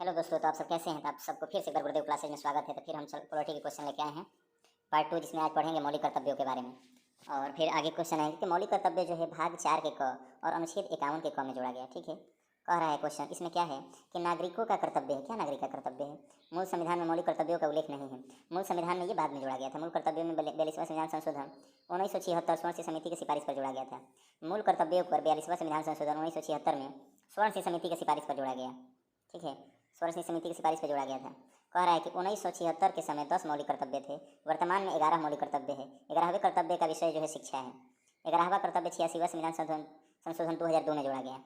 Hello दोस्तों, तो आप सब कैसे हैं? तो आप सबको फिर से एक बार गुरुदेव क्लासेज में स्वागत है। तो फिर हम पॉलिटी के क्वेश्चन लेके आए हैं पार्ट 2, जिसमें आज पढ़ेंगे मौलिक कर्तव्यों के बारे में। और फिर आगे क्वेश्चन है कि मौलिक कर्तव्य जो है भाग 4 के क और अनुच्छेद 51 के क में जोड़ा गया। ठीक है, कह रहा है क्वेश्चन इसमें क्या है कि नागरिकों का कर्तव्य है। क्या नागरिक का कर्तव्य है? मूल संविधान में मौलिक कर्तव्यों का उल्लेख नहीं है। मूल संविधान में ये बाद में जोड़ा गया था। मूल कर्तव्यों में 42वां संविधान संशोधन 1976 स्वर्ण सिंह समिति की सिफारिश पर जोड़ा गया था। मूल कर्तव्यों पर 42वां संविधान संशोधन 1976 में स्वर्ण सिंह समिति की सिफारिश पर जोड़ा गया। ठीक है, स्वर्ण सिंह समिति की सिफारिश पर जोड़ा गया था। कह रहा है कि 1976 के समय 10 मौलिक कर्तव्य थे, वर्तमान में 11 मौलिक कर्तव्य है। 11वें कर्तव्य का विषय जो है शिक्षा है। 11वां कर्तव्य 86वां संविधान संशोधन 2002 में जोड़ा गया।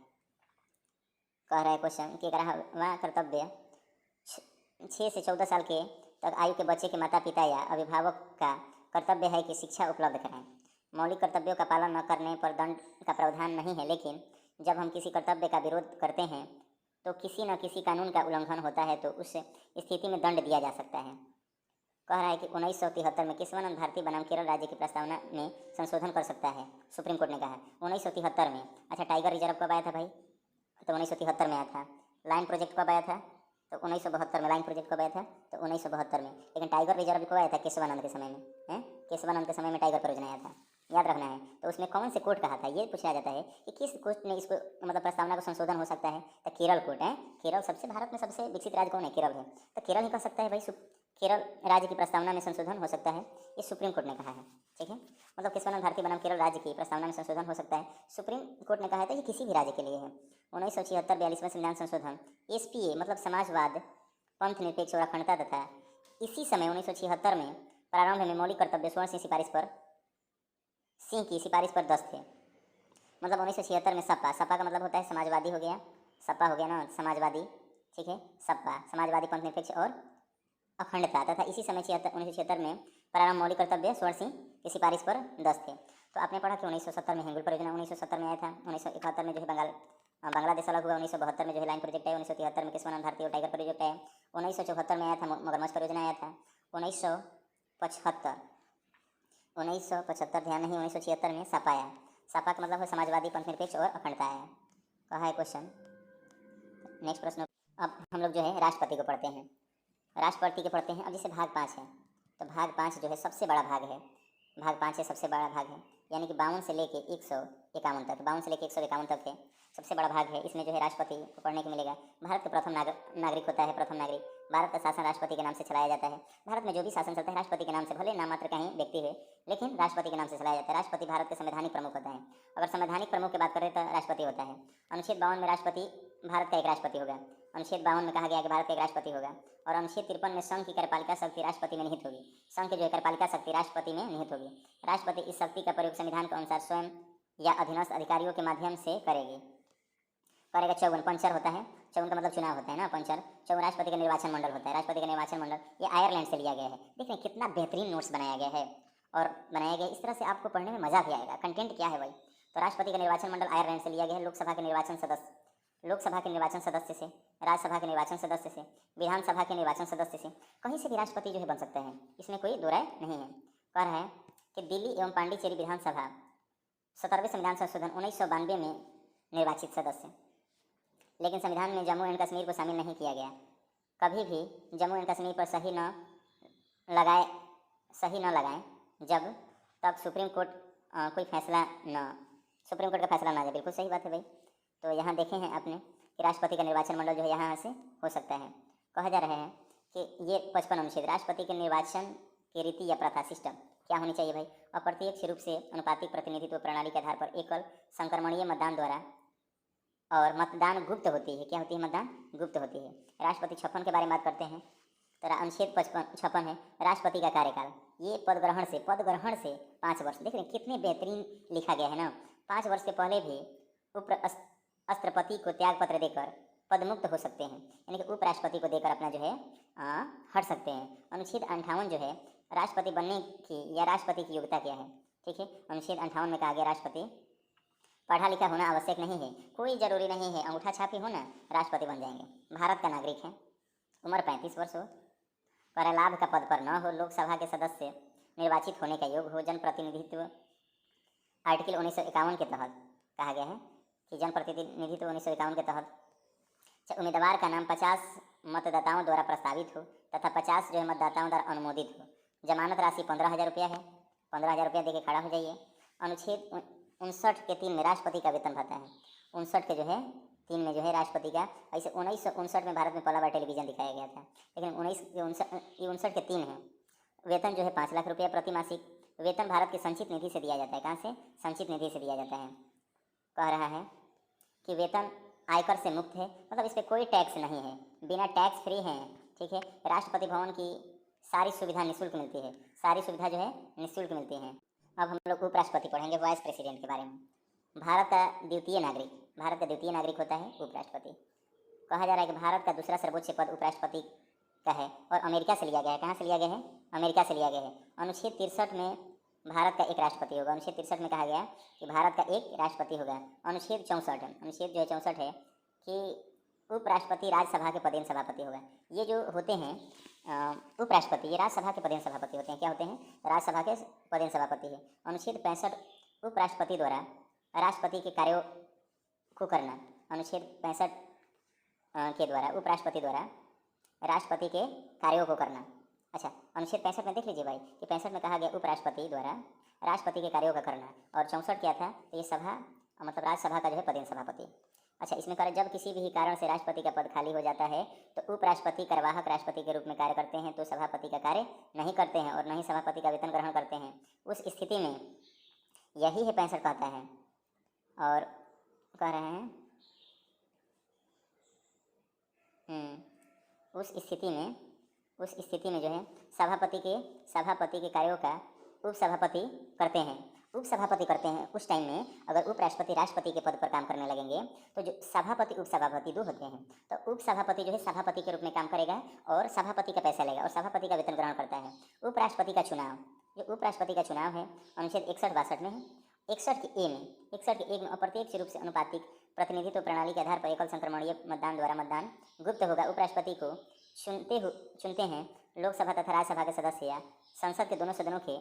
कह रहा है क्वेश्चन कि 11वां कर्तव्य 6 से 14 साल के तक आयु के बच्चे के माता पिता या अभिभावक का कर्तव्य है कि शिक्षा उपलब्ध कराएं। मौलिक कर्तव्यों का पालन न करने पर दंड का प्रावधान नहीं है, लेकिन जब हम किसी कर्तव्य का विरोध करते हैं तो किसी न किसी कानून का उल्लंघन होता है, तो उस स्थिति में दंड दिया जा सकता है। कह रहा है कि 1973 में केशवानंद भारती बनाम केरल राज्य की प्रस्तावना में संशोधन कर सकता है, सुप्रीम कोर्ट ने कहा 1973 में। अच्छा, टाइगर रिजर्व कब आया था भाई? तो 1973 में आया था। लाइन प्रोजेक्ट कब आया था? तो 1972 में। लाइन प्रोजेक्ट कब आया था? तो 1972 में। लेकिन टाइगर रिजर्व कब आया था? केशवानंद के समय में है। केशवानंद के समय में टाइगर परियोजना आया था, याद रखना है। तो उसमें कौन से कोर्ट कहा था, ये पूछा जाता है कि किस कोर्ट ने इसको मतलब प्रस्तावना को संशोधन हो सकता है? तो केरल कोर्ट है। केरल सबसे भारत में सबसे विकसित राज्य कौन है? केरल है। तो केरल ही कह सकता है भाई, केरल राज्य की प्रस्तावना में संशोधन हो सकता है, ये सुप्रीम कोर्ट ने कहा है। ठीक है, मतलब केशवानंद भारती बनाम केरल राज्य की प्रस्तावना में संशोधन हो सकता है, सुप्रीम कोर्ट ने कहा था, ये किसी भी राज्य के लिए है। 1976 42वां संविधान संशोधन SPA मतलब समाजवाद, पंथ निरपेक्ष और अखंडता तथा इसी समय 1976 में प्रारंभ में मौलिक कर्तव्य स्वर्ण सिंह की सिफारिश पर 10 थे। मतलब 1976 में सपा का मतलब होता है समाजवादी हो गया, सपा हो गया ना समाजवादी। ठीक है, सपा समाजवादी, पंथ निरपेक्ष और अखंडता तथा इसी समय 1976 में प्रारंभ मौलिक कर्तव्य स्वर्ण सिंह की सिफारिश पर 10 थे। तो आपने पढ़ा कि 1970 में हिंगुल परियोजना 1970 में आया था। 1971 में जो है बांग्लादेश अलग हुआ। 1972 में जो है लाइन प्रोजेक्ट आया। 1973 में केशवानंद भारती और टाइगर प्रोजेक्ट आया। 1974 में आया था मगरमच्छ परियोजना आया था। 1975 ध्यान नहीं, 1976 में सपा आया। सपा का मतलब है समाजवादी, पंथ निरपेक्ष और अखंडता आया। कहा है क्वेश्चन। नेक्स्ट प्रश्न। अब हम लोग जो है राष्ट्रपति को पढ़ते हैं। राष्ट्रपति के पढ़ते हैं। अब जैसे भाग 5 है, तो भाग 5 जो है सबसे बड़ा भाग है। भाग 5 है सबसे बड़ा भाग है, यानी कि 52 से लेके 151 तक, 52 से लेके 151 तक है, सबसे बड़ा भाग है। इसमें जो है राष्ट्रपति को पढ़ने को मिलेगा। भारत के प्रथम नागरिक होता है, प्रथम नागरिक। भारत का शासन राष्ट्रपति के नाम से चलाया जाता है। भारत में जो भी शासन चलता है राष्ट्रपति के नाम से, भले नाम मात्र कहीं व्यक्ति है, लेकिन राष्ट्रपति के नाम से चलाया जाता है। राष्ट्रपति भारत के संवैधानिक प्रमुख होता है। अगर संवैधानिक प्रमुख की बात करें तो राष्ट्रपति होता है। अनुच्छेद 52 में राष्ट्रपति भारत का एक राष्ट्रपति होगा। अनुच्छेद 52 में कहा गया कि भारत का एक राष्ट्रपति होगा। और अनुच्छेद 53 में संघ की कार्यपालिका शक्ति राष्ट्रपति में निहित होगी। संघ की जो है कार्यपालिका शक्ति राष्ट्रपति में निहित होगी। राष्ट्रपति इस शक्ति का प्रयोग संविधान के अनुसार स्वयं या अधीनस्थ अधिकारियों के माध्यम से करेगा। 54 पंचर होता है। 54 का मतलब चुनाव होता है ना, पंचर। 54 राष्ट्रपति का निर्वाचन मंडल होता है। राष्ट्रपति का निर्वाचन मंडल ये आयरलैंड से लिया गया है। देखिए कितना बेहतरीन नोट्स बनाया गया है और बनाया गया, इस तरह से आपको पढ़ने में मजा भी आएगा। कंटेंट क्या है भाई? तो राष्ट्रपति का निर्वाचन मंडल आयरलैंड से लिया गया है। लोकसभा के निर्वाचन सदस्य से, राज्यसभा के निर्वाचन सदस्य से, विधानसभा के निर्वाचन सदस्य से, कहीं से भी राष्ट्रपति जो है बन सकते हैं, इसमें कोई दो राय नहीं है। कह रहा है कि दिल्ली एवं पांडिचेरी विधानसभा 17वें संविधान संशोधन 1992 में निर्वाचित सदस्य। लेकिन संविधान में जम्मू एंड कश्मीर को शामिल नहीं किया गया। कभी भी जम्मू एंड कश्मीर पर सही न लगाएं जब तक सुप्रीम कोर्ट सुप्रीम कोर्ट का फैसला ना आ जाए। बिल्कुल सही बात है भाई। तो यहाँ देखे हैं आपने कि राष्ट्रपति का निर्वाचन मंडल जो है यहाँ से हो सकता है। कहा जा रहा है कि ये 55 अनुच्छेद राष्ट्रपति के निर्वाचन की रीति या प्रथा सिस्टम क्या होनी चाहिए भाई? अप्रत्यक्ष रूप से अनुपातिक प्रतिनिधित्व प्रणाली के आधार पर एकल संक्रमणीय मतदान द्वारा, और मतदान गुप्त होती है। क्या होती है? मतदान गुप्त होती है। राष्ट्रपति 56 के बारे में बात करते हैं। तो अनुच्छेद 56 है राष्ट्रपति का कार्यकाल। ये पद ग्रहण से 5 वर्ष। देख रहे हैं कितने बेहतरीन लिखा गया है ना। 5 वर्ष के पहले भी राष्ट्रपति को त्याग पत्र देकर पदमुक्त हो सकते हैं, यानी कि उपराष्ट्रपति को देकर अपना जो है हट सकते हैं। अनुच्छेद 58 जो है राष्ट्रपति बनने की या राष्ट्रपति की योग्यता क्या है? ठीक है, अनुच्छेद 58 में कहा गया राष्ट्रपति पढ़ा लिखा होना आवश्यक नहीं है, कोई जरूरी नहीं है अंगूठा छापी होना राष्ट्रपति बन जाएंगे। भारत का नागरिक है, उम्र 35 वर्ष हो, पर लाभ का पद पर न हो, लोकसभा के सदस्य निर्वाचित होने का योग्य हो, जनप्रतिनिधित्व आर्टिकल 1951 के तहत कहा गया है कि जनप्रतिनिधित्व 1951 के तहत उम्मीदवार का नाम 50 मतदाताओं द्वारा प्रस्तावित हो तथा 50 जो है मतदाताओं द्वारा अनुमोदित हो। जमानत राशि 15,000 रुपया है, 15,000 रुपया देके खड़ा हो जाइए। अनुच्छेद 59 के 3 में राष्ट्रपति का वेतन भत्ता है। 59 के जो है 3 में जो है राष्ट्रपति का, ऐसे 1959 में भारत में पहला बार टेलीविज़न दिखाया गया था, लेकिन 1959 के 3 है। वेतन जो है 5 लाख रुपया प्रति मासिक। वेतन भारत के संचित निधि से दिया जाता है। कहाँ से? संचित निधि से दिया जाता है। कह रहा है कि वेतन आयकर से मुक्त है, मतलब इस पर कोई टैक्स नहीं है, बिना टैक्स फ्री है। ठीक है। राष्ट्रपति भवन की सारी सुविधा निःशुल्क मिलती है, सारी सुविधा जो है निःशुल्क मिलती है। अब हम लोग उपराष्ट्रपति पढ़ेंगे, वाइस प्रेसिडेंट के बारे में। भारत का द्वितीय नागरिक होता है उपराष्ट्रपति। कहा जा रहा है कि भारत का दूसरा सर्वोच्च पद उपराष्ट्रपति का है और अमेरिका से लिया गया है। कहाँ से लिया गया है? अमेरिका से लिया गया है। अनुच्छेद 63 में भारत का एक राष्ट्रपति होगा। अनुच्छेद 63 में कहा गया कि भारत का एक राष्ट्रपति होगा। अनुच्छेद 64 है कि उपराष्ट्रपति राज्यसभा के पदेन सभापति होगा। ये जो होते हैं उपराष्ट्रपति, ये राज्यसभा के पदेन सभापति होते हैं। क्या होते हैं? राज्यसभा के पदेन सभापति है। अनुच्छेद 65 उपराष्ट्रपति द्वारा राष्ट्रपति के कार्यों को करना। अनुच्छेद 65 के द्वारा उपराष्ट्रपति द्वारा राष्ट्रपति के कार्यों को करना। अच्छा, अनुच्छेद 65 में देख लीजिए भाई कि 65 में कहा गया उपराष्ट्रपति द्वारा राष्ट्रपति के कार्यों का करना, और 64 क्या था? तो ये सभा मतलब राज्यसभा का जो है पदेन सभापति। अच्छा, इसमें करें जब किसी भी कारण से राष्ट्रपति का पद खाली हो जाता है तो उपराष्ट्रपति कार्यवाहक राष्ट्रपति के रूप में कार्य करते हैं, तो सभापति का कार्य नहीं करते हैं और न ही सभापति का वेतन ग्रहण करते हैं। उस स्थिति में यही है 65 कहता है, और कह रहे हैं उस स्थिति में जो है सभापति के कार्यों का उपसभापति करते हैं। उस टाइम में अगर उपराष्ट्रपति राष्ट्रपति के पद पर काम करने लगेंगे तो जो सभापति उपसभापति दो होते हैं, तो उपसभापति जो है सभापति के रूप में काम करेगा और सभापति का पैसा लेगा और सभापति का वेतन ग्रहण करता है। उपराष्ट्रपति का चुनाव है अनुच्छेद 61-62 में है। 61 के ए में अप्रत्यक्ष रूप से अनुपातिक प्रतिनिधित्व प्रणाली के आधार पर एकल संक्रमणीय मतदान द्वारा मतदान गुप्त होगा। उपराष्ट्रपति को चुनते हैं लोकसभा तथा राज्यसभा के सदस्य या संसद के दोनों सदनों के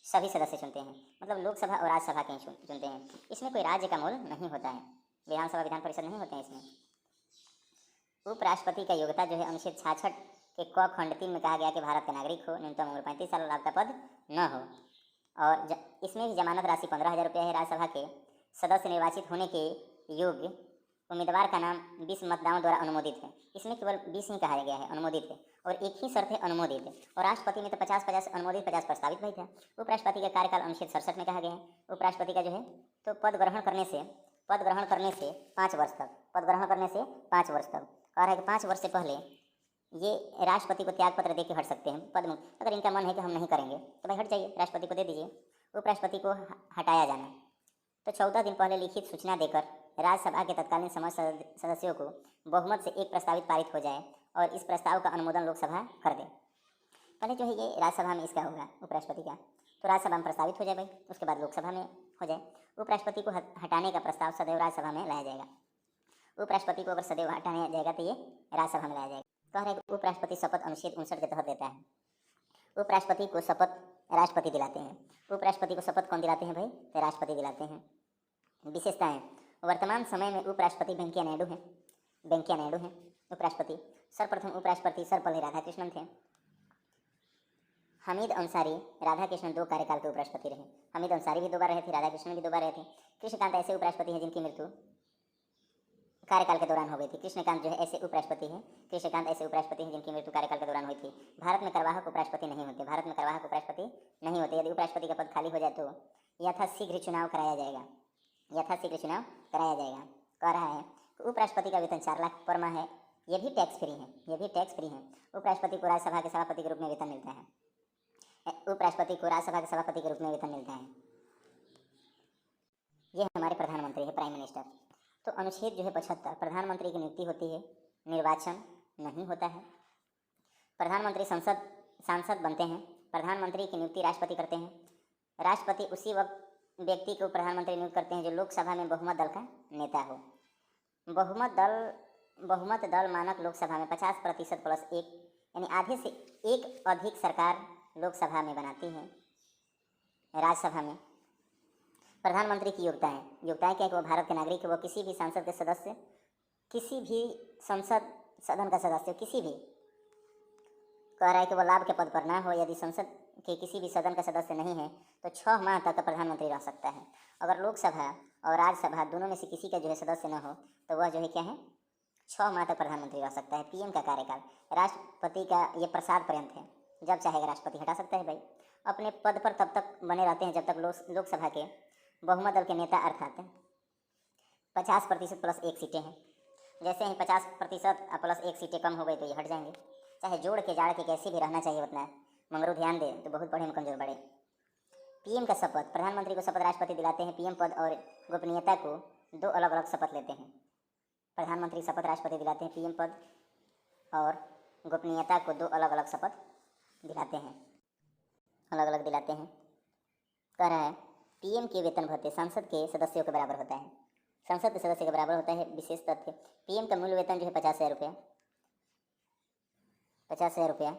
सभी सदस्य चुनते हैं, मतलब लोकसभा और राज्यसभा के चुनते हैं। इसमें कोई राज्य का मोल नहीं होता है, विधानसभा विधान परिषद नहीं होते हैं इसमें। उपराष्ट्रपति का योग्यता जो है अनुच्छेद 66 के क खंड 3 में कहा गया कि भारत का नागरिक हो, न्यूनतम उम्र 35 साल और लाभ का पद न हो, और इसमें भी जमानत राशि 15,000 रुपया है। राज्यसभा के सदस्य निर्वाचित होने के योग्य उम्मीदवार का नाम 20 मतदाताओं द्वारा अनुमोदित है। इसमें केवल 20 ही कहा गया है अनुमोदित है, और एक ही शर्त है अनुमोदित है। और राष्ट्रपति में तो 50-50 अनुमोदित 50 प्रस्तावित भाई था। उपराष्ट्रपति का कार्यकाल अनुच्छेद 67 में कहा गया है उपराष्ट्रपति का जो है तो पद ग्रहण करने से 5 वर्ष तक, कह रहा है कि 5 वर्ष से पहले ये राष्ट्रपति को त्याग पत्र दे के हट सकते हैं पद मुक्त। अगर इनका मन है कि हम नहीं करेंगे तो भाई हट जाइए, राष्ट्रपति को दे दीजिए। उपराष्ट्रपति को हटाया जाना तो 14 दिन पहले लिखित सूचना देकर राज्यसभा के तत्कालीन समस्त सदस्यों को बहुमत से एक प्रस्तावित पारित हो जाए और इस प्रस्ताव का अनुमोदन लोकसभा कर दे। पहले जो है ये राज्यसभा में इसका होगा उपराष्ट्रपति का, तो राज्यसभा में प्रस्तावित हो जाए भाई, उसके बाद लोकसभा में हो जाए। उपराष्ट्रपति को हटाने का प्रस्ताव सदैव राज्यसभा में लाया जाएगा। उपराष्ट्रपति को अगर सदैव हटाया जाएगा तो ये राज्यसभा में लाया जाएगा। कह रहे हैं उपराष्ट्रपति शपथ अनुच्छेद 59 के तहत देता है। उपराष्ट्रपति को शपथ राष्ट्रपति दिलाते हैं। उपराष्ट्रपति को शपथ कौन दिलाते हैं भाई? तो राष्ट्रपति दिलाते हैं। विशेषताएं, वर्तमान समय में उपराष्ट्रपति वेंकैया नायडू हैं उपराष्ट्रपति। सर्वप्रथम उपराष्ट्रपति सर्वपल्ली राधाकृष्णन थे। हामिद अंसारी राधाकृष्णन 2 कार्यकाल के उपराष्ट्रपति रहे। हामिद अंसारी भी 2 बार रहे थे, राधाकृष्णन भी 2 बार रहे थे। कृष्णकांत ऐसे उपराष्ट्रपति हैं जिनकी मृत्यु कार्यकाल के दौरान हो गई थी। कृष्णकांत जो है ऐसे उपराष्ट्रपति हैं जिनकी मृत्यु कार्यकाल के दौरान हुई थी। भारत में कार्यवाहक उपराष्ट्रपति नहीं होते, यदि उपराष्ट्रपति का पद खाली हो जाए तो यथाशीघ्र चुनाव कराया जाएगा। कह रहा है उपराष्ट्रपति का वेतन 4 लाख पर माह है। ये भी टैक्स फ्री है। उपराष्ट्रपति को राज्यसभा के सभापति के रूप में वेतन मिलता है। ये हमारे प्रधानमंत्री है, प्राइम मिनिस्टर। तो अनुच्छेद जो है 75, प्रधानमंत्री की नियुक्ति होती है, निर्वाचन नहीं होता है। प्रधानमंत्री सांसद बनते हैं। प्रधानमंत्री की नियुक्ति राष्ट्रपति करते हैं। राष्ट्रपति उसी वक्त व्यक्ति को प्रधानमंत्री नियुक्त करते हैं जो लोकसभा में बहुमत दल का नेता हो। बहुमत दल मानक लोकसभा में 50% प्लस 1 यानी आधे से एक अधिक सरकार लोकसभा में बनाती है। राज्यसभा में प्रधानमंत्री की योग्यताएं क्या है कि वो भारत के नागरिक है, वो किसी भी संसद सदन का सदस्य किसी भी कह रहा है कि वो लाभ के पद पर ना हो, यदि संसद के किसी भी सदन का सदस्य नहीं है तो 6 माह तक प्रधानमंत्री रह सकता है। अगर लोकसभा और राज्यसभा दोनों में से किसी का जो है सदस्य न हो तो वह जो है क्या है 6 माह तक प्रधानमंत्री रह सकता है। पीएम का कार्यकाल राष्ट्रपति का ये प्रसाद पर्यंत है, जब चाहेगा राष्ट्रपति हटा सकता है। भाई अपने पद पर तब तक बने रहते हैं जब तक लोकसभा के बहुमत दल के नेता अर्थात 50% प्लस 1 सीटें हैं। जैसे ही 50% प्लस 1 सीटें कम हो गई तो ये हट जाएंगे। चाहे जोड़ के जाड़ के कैसे भी रहना चाहिए उतना, मगर ध्यान दे तो बहुत बढ़े में कमजोर बढ़े। पीएम का शपथ, प्रधानमंत्री को शपथ राष्ट्रपति दिलाते हैं। पीएम पद और गोपनीयता को 2 अलग अलग शपथ लेते हैं। प्रधानमंत्री शपथ राष्ट्रपति दिलाते हैं, पीएम पद और गोपनीयता को 2 अलग अलग शपथ दिलाते हैं, अलग अलग दिलाते हैं। कह रहा है पीएम के वेतन भत्ते संसद के सदस्यों के बराबर होता है। संसद के सदस्य के बराबर होता है। विशेष तथ्य, पीएम का मूल वेतन जो है 50,000 रुपया, 50,000 रुपया।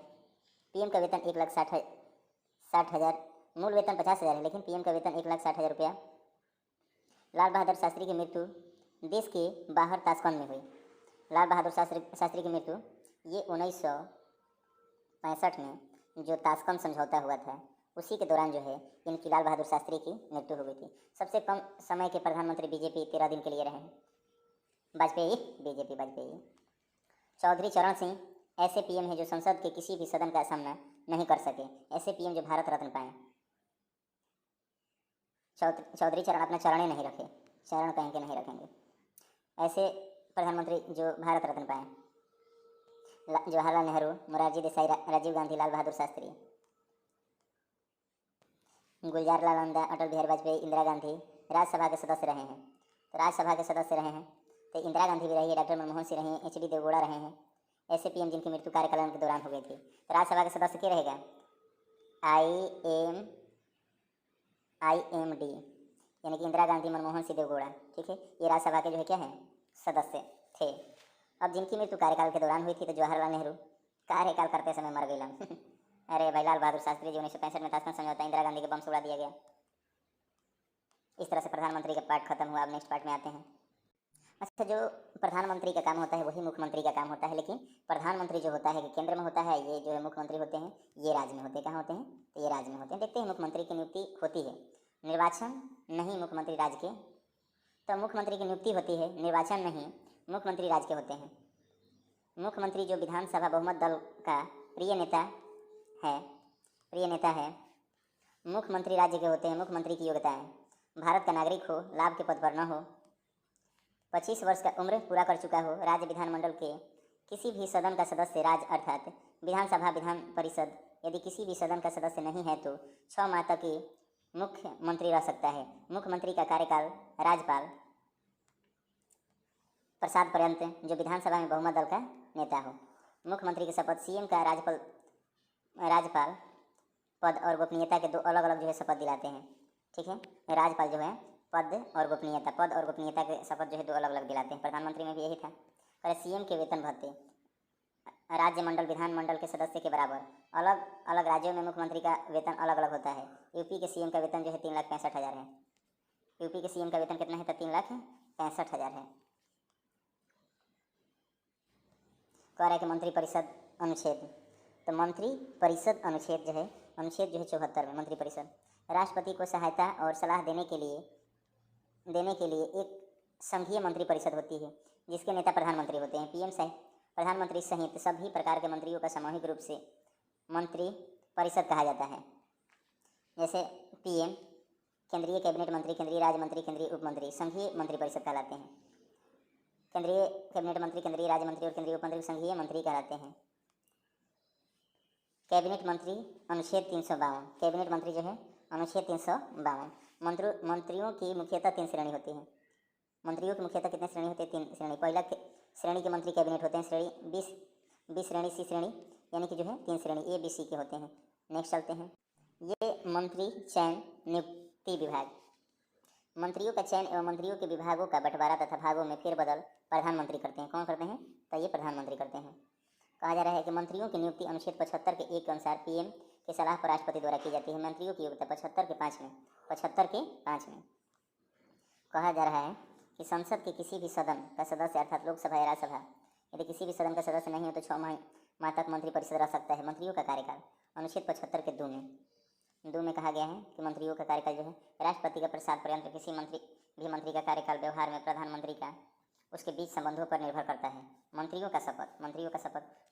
पीएम का वेतन 1,60,000, मूल वेतन 50,000 है लेकिन पीएम का वेतन 1,60,000 रुपया। लाल बहादुर शास्त्री की मृत्यु देश के बाहर ताशकंद में हुई। लाल बहादुर शास्त्री की मृत्यु ये 1965 में जो ताशकंद समझौता हुआ था उसी के दौरान जो है इनकी लाल बहादुर शास्त्री की मृत्यु हो गई थी। सबसे कम समय के प्रधानमंत्री बीजेपी 13 दिन के लिए रहे हैं। वाजपेयी। चौधरी चरण सिंह ऐसे पीएम हैं जो संसद के किसी भी सदन का सामना नहीं कर सके, ऐसे पीएम जो भारत रत्न पाए। चौधरी चरण अपना चरण नहीं रखे, चरण कहीं के नहीं रखेंगे, ऐसे प्रधानमंत्री जो भारत रत्न पाए। जवाहरलाल नेहरू, मोरारजी देसाई, राजीव गांधी, लाल बहादुर शास्त्री, गुलजार लाल नंदा, अटल बिहारी वाजपेयी, इंदिरा गांधी राज्यसभा के सदस्य रहे हैं। तो राज्यसभा के सदस्य रहे हैं तो इंदिरा गांधी भी रही है, डॉक्टर मनमोहन सिंह रहे हैं, एच डी देवगौड़ा रहे हैं। ऐसे पीएम जिनकी मृत्यु कार्यकाल के दौरान हो गई थी। तो राज्यसभा के सदस्य क्या रहेगा? IMD यानी कि इंदिरा गांधी, मनमोहन सिंह, देवगौड़ा। ठीक है, ये राज्यसभा के जो है क्या है सदस्य थे। अब जिनकी मृत्यु कार्यकाल के दौरान हुई थी तो जवाहरलाल नेहरू कार्यकाल करते समय मर गए। अरे भाई लाल बहादुर शास्त्री जी 1965 में ताशकंद समझौता, इंदिरा गांधी के बम से उड़ा दिया गया। इस तरह से प्रधानमंत्री का पार्ट खत्म हुआ। अब नेक्स्ट पार्ट में आते हैं। अच्छा, जो प्रधानमंत्री का काम होता है वही मुख्यमंत्री का काम होता है, लेकिन प्रधानमंत्री जो होता है कि केंद्र में होता है, ये जो है मुख्यमंत्री होते हैं ये राज्य में होते हैं। कहाँ होते हैं? तो ये राज्य में होते हैं। देखते हैं मुख्यमंत्री की नियुक्ति होती है, निर्वाचन नहीं मुख्यमंत्री राज्य के, तो मुख्यमंत्री की नियुक्ति होती है, निर्वाचन नहीं, मुख्यमंत्री राज्य के होते हैं। मुख्यमंत्री जो विधानसभा बहुमत दल का प्रिय नेता है, मुख्यमंत्री राज्य के होते हैं। मुख्यमंत्री की योग्यताएं, भारत का नागरिक हो, लाभ के पद पर न हो, 25 वर्ष का उम्र पूरा कर चुका हो, राज्य विधानमंडल के किसी भी सदन का सदस्य, राज्य अर्थात विधानसभा, विधान परिषद, यदि किसी भी सदन का सदस्य नहीं है तो 6 माह तक ही मुख्यमंत्री रह सकता है। मुख्यमंत्री का कार्यकाल राज्यपाल प्रसाद पर्यंत जो विधानसभा में बहुमत दल का नेता हो। मुख्यमंत्री की शपथ, सीएम का राज्यपाल पद और गोपनीयता के 2 अलग अलग जो है शपथ दिलाते हैं। ठीक है, राज्यपाल जो है पद और गोपनीयता के शपथ जो है 2 अलग अलग दिलाते हैं। प्रधानमंत्री में भी यही था। पर सीएम के वेतन भत्ते राज्य मंडल, विधानमंडल के सदस्य के बराबर। अलग अलग राज्यों में मुख्यमंत्री का वेतन अलग अलग होता है। यूपी के सीएम का वेतन जो है 3,65,000 है। यूपी के सीएम का वेतन कितना है? तो 3,65,000 है। कह रहा है कि मंत्रिपरिषद अनुच्छेद, तो मंत्रिपरिषद अनुच्छेद जो है 74 में मंत्रिपरिषद राष्ट्रपति को सहायता और सलाह देने के लिए एक संघीय मंत्रिपरिषद होती है जिसके नेता प्रधानमंत्री होते हैं। पीएम प्रधानमंत्री सहित सभी प्रकार के मंत्रियों का सामूहिक रूप से मंत्रिपरिषद कहा जाता है। जैसे पीएम, केंद्रीय कैबिनेट मंत्री, केंद्रीय राज्य मंत्री, केंद्रीय उप मंत्री संघीय मंत्रिपरिषद कहलाते हैं। केंद्रीय कैबिनेट मंत्री, केंद्रीय राज्य मंत्री और केंद्रीय उप मंत्री संघीय मंत्री कहलाते हैं। कैबिनेट मंत्री अनुच्छेद 352, कैबिनेट मंत्री जो है अनुच्छेद 352। मंत्रियों की मुख्यतः 3 श्रेणी होती है। मंत्रियों की मुख्यतः कितने श्रेणी होती है? 3 श्रेणी। पहला श्रेणी के मंत्री कैबिनेट होते हैं, श्रेणी 20 श्रेणी, सी श्रेणी यानी कि जो है 3 श्रेणी A, B, C के होते हैं। नेक्स्ट चलते हैं। ये मंत्री चयन नियुक्ति विभाग, मंत्रियों का चयन एवं मंत्रियों के विभागों का बंटवारा तथा भागों में फेरबदल प्रधानमंत्री करते हैं। कौन करते हैं? तो ये प्रधानमंत्री करते हैं। कहा जा रहा है कि मंत्रियों की नियुक्ति अनुच्छेद 75 के 1 के अनुसार पीएम के सलाह पर राष्ट्रपति द्वारा की जाती है। मंत्रियों की योग्यता 75 के 5 में कहा जा रहा है कि संसद के किसी भी सदन का सदस्य अर्थात लोकसभा या राज्यसभा यदि किसी भी सदन का सदस्य नहीं हो तो 6 माह तक मंत्रिपरिषद रह सकता है। मंत्रियों का कार्यकाल अनुच्छेद 75 के 2 में कहा गया है कि मंत्रियों का कार्यकाल जो है राष्ट्रपति का प्रसाद पर्यंत किसी मंत्री का कार्यकाल व्यवहार में प्रधानमंत्री का उसके बीच संबंधों पर निर्भर करता है। मंत्रियों का शपथ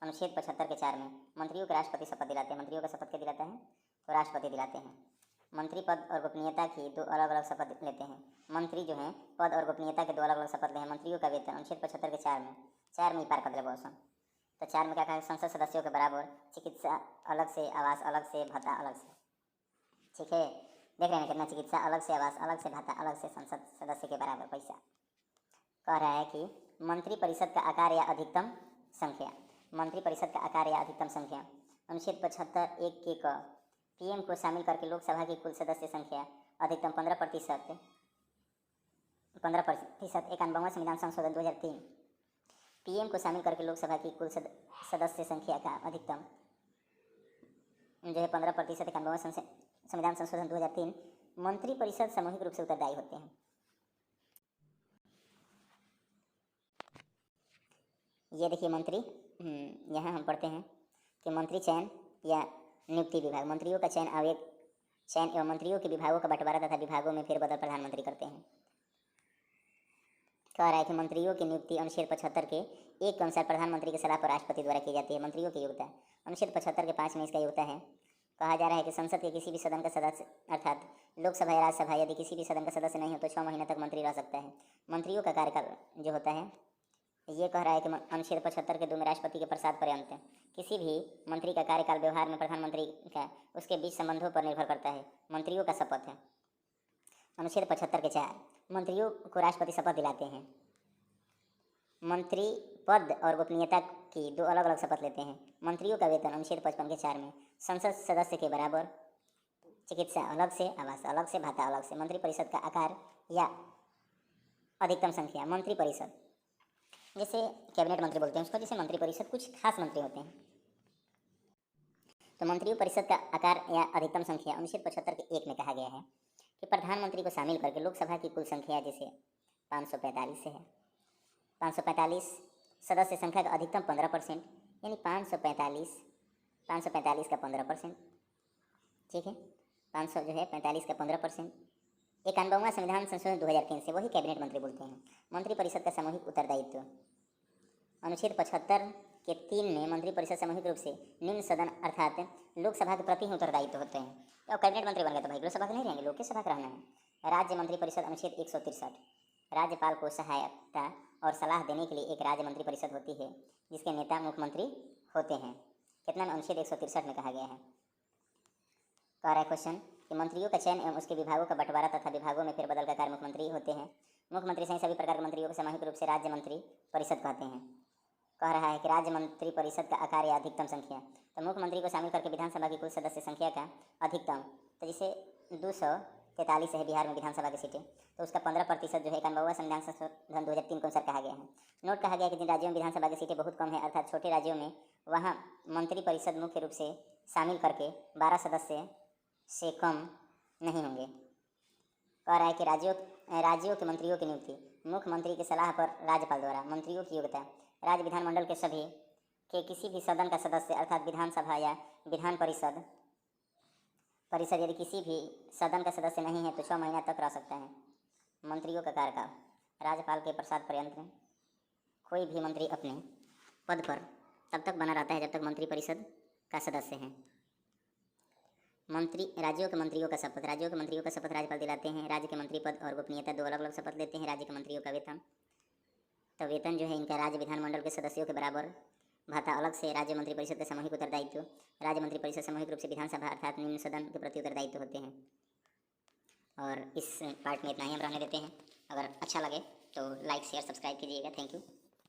अनुच्छेद 75 के 4 में मंत्रियों को राष्ट्रपति शपथ दिलाते हैं। मंत्रियों का शपथ क्या दिलाता है? तो राष्ट्रपति दिलाते हैं। मंत्री पद और गोपनीयता की 2 अलग अलग शपथ लेते हैं। मंत्री जो है पद और गोपनीयता के 2 अलग अलग शपथ लेते हैं। मंत्रियों का वेतन अनुच्छेद 75 के 4 में पार कर ले बॉस। तो 4 में क्या कहा है? संसद सदस्यों के बराबर, चिकित्सा अलग से, आवास अलग से, भत्ता अलग से। ठीक है, देख रहे हैं कितना? चिकित्सा अलग से, आवास अलग से, भत्ता अलग से, संसद सदस्य के बराबर पैसा। कह रहा है कि मंत्रिपरिषद का आकार या अधिकतम संख्या, मंत्रिपरिषद का आकार या अधिकतम संख्या अनुच्छेद 75 1 के क पीएम को शामिल करके लोकसभा की कुल सदस्य संख्या अधिकतम 15% 91वां संविधान संशोधन 2003 पीएम को शामिल करके लोकसभा की कुल सदस्य संख्या का अधिकतम जो है 15% 91वां संविधान संशोधन 2003 मंत्रिपरिषद सामूहिक रूप से उत्तरदायी होते हैं। ये देखिए मंत्री, यहाँ हम पढ़ते हैं कि मंत्री चयन या नियुक्ति विभाग, मंत्रियों का चयन एवं मंत्रियों के विभागों का बंटवारा तथा विभागों में फेरबदल प्रधानमंत्री करते हैं। कह रहा है कि मंत्रियों की नियुक्ति अनुच्छेद 75 के 1 के अनुसार प्रधानमंत्री की सलाह पर राष्ट्रपति द्वारा की जाती है। मंत्रियों की योग्यता अनुच्छेद 75 के 5 में इसका योग्यता है। कहा जा रहा है कि संसद के किसी भी सदन का सदस्य अर्थात लोकसभा या राज्यसभा यदि किसी भी सदन का सदस्य नहीं हो तो 6 महीने तक मंत्री रह सकता है। मंत्रियों का कार्यकाल जो होता है, ये कह रहा है कि अनुच्छेद 75 के 2 में राष्ट्रपति के प्रसाद पर्यंत किसी भी मंत्री का कार्यकाल व्यवहार में प्रधानमंत्री का उसके बीच संबंधों पर निर्भर करता है। मंत्रियों का शपथ है अनुच्छेद 75 के 4 मंत्रियों को राष्ट्रपति शपथ दिलाते हैं। मंत्री पद और गोपनीयता की 2 अलग अलग शपथ लेते हैं। मंत्रियों का वेतन अनुच्छेद 55 के 4 में संसद सदस्य के बराबर, चिकित्सा अलग से, आवास अलग से, भत्ता अलग से। मंत्रिपरिषद का आकार या अधिकतम संख्या, मंत्रिपरिषद जैसे कैबिनेट मंत्री बोलते हैं उसको, जैसे मंत्रिपरिषद कुछ खास मंत्री होते हैं। तो मंत्रियों परिषद का आकार या अधिकतम संख्या अनुच्छेद 75 के 1 में कहा गया है कि प्रधानमंत्री को शामिल करके लोकसभा की कुल संख्या जैसे 545 से है, 545 सदस्य संख्या का अधिकतम 15%, यानी 545 का 15%। ठीक है, 500 जो है 45 का 15%। 91वां संविधान संशोधन 2003 से, वही कैबिनेट मंत्री बोलते हैं। मंत्रिपरिषद का सामूहिक उत्तरदायित्व अनुच्छेद 75 के 3 में मंत्रिपरिषद सामूहिक रूप से निम्न सदन अर्थात लोकसभा के प्रति उत्तरदायित्व होते हैं। तो कैबिनेट मंत्री बन गए तो भाई लोकसभा के नहीं रहेंगे, लोकसभा का रहना है। राज्य मंत्रिपरिषद अनुच्छेद 163 राज्यपाल को सहायता और सलाह देने के लिए एक राज्य मंत्रिपरिषद होती है जिसके नेता मुख्यमंत्री होते हैं। कितना में? अनुच्छेद 163 में कहा गया है। कह रहा है क्वेश्चन कि मंत्रियों का चयन एवं उसके विभागों का बंटवारा तथा विभागों में फेरबदल का कार्य मुख्यमंत्री होते हैं। मुख्यमंत्री सहित सभी प्रकार के मंत्रियों को सामूहिक रूप से राज्य मंत्री परिषद कहते हैं। कह रहा है कि राज्य मंत्री परिषद का आकार या अधिकतम संख्या, तो मुख्यमंत्री को शामिल करके विधानसभा की कुल सदस्य संख्या का अधिकतम, तो जैसे 243 है बिहार में विधानसभा की सीटें, तो उसका 15% जो है 91वां संविधान संशोधन 2003 के अनुसार कहा गया है। नोट कहा गया है कि जिन राज्यों में विधानसभा की सीटें बहुत कम है अर्थात छोटे राज्यों में, वहाँ मंत्रिपरिषद मुख्य रूप से शामिल करके 12 सदस्य से कम नहीं होंगे। कह रहा है कि राज्यों के मंत्रियों की नियुक्ति मुख्यमंत्री की सलाह पर राज्यपाल द्वारा। मंत्रियों की योग्यता राज्य विधानमंडल के सभी के किसी भी सदन का सदस्य अर्थात विधानसभा या विधान परिषद यदि किसी भी सदन का सदस्य नहीं है तो 6 महीना तक रह सकता है। मंत्रियों का कार्यकाल राज्यपाल के प्रसाद पर्यंत कोई भी मंत्री अपने पद पर तब तक बना रहता है जब तक मंत्रिपरिषद का सदस्य है। राज्यों के मंत्रियों का शपथ राज्यपाल दिलाते हैं। राज्य के मंत्री पद और गोपनीयता 2 अलग अलग शपथ लेते हैं। राज्य के मंत्रियों का वेतन, तो वेतन जो है इनका राज्य विधानमंडल के सदस्यों के बराबर, भाता अलग से। राज्य मंत्रिपरिषद का सामूहिक उत्तरदायित्व राज्य मंत्रिपरिषद सामूहिक रूप से विधानसभा अर्थात निम्न सदन के प्रति उत्तरदायित्व होते हैं। और इस पार्ट में इतना ही हम रहने देते हैं। अगर अच्छा लगे तो लाइक शेयर सब्सक्राइब कीजिएगा। Thank you.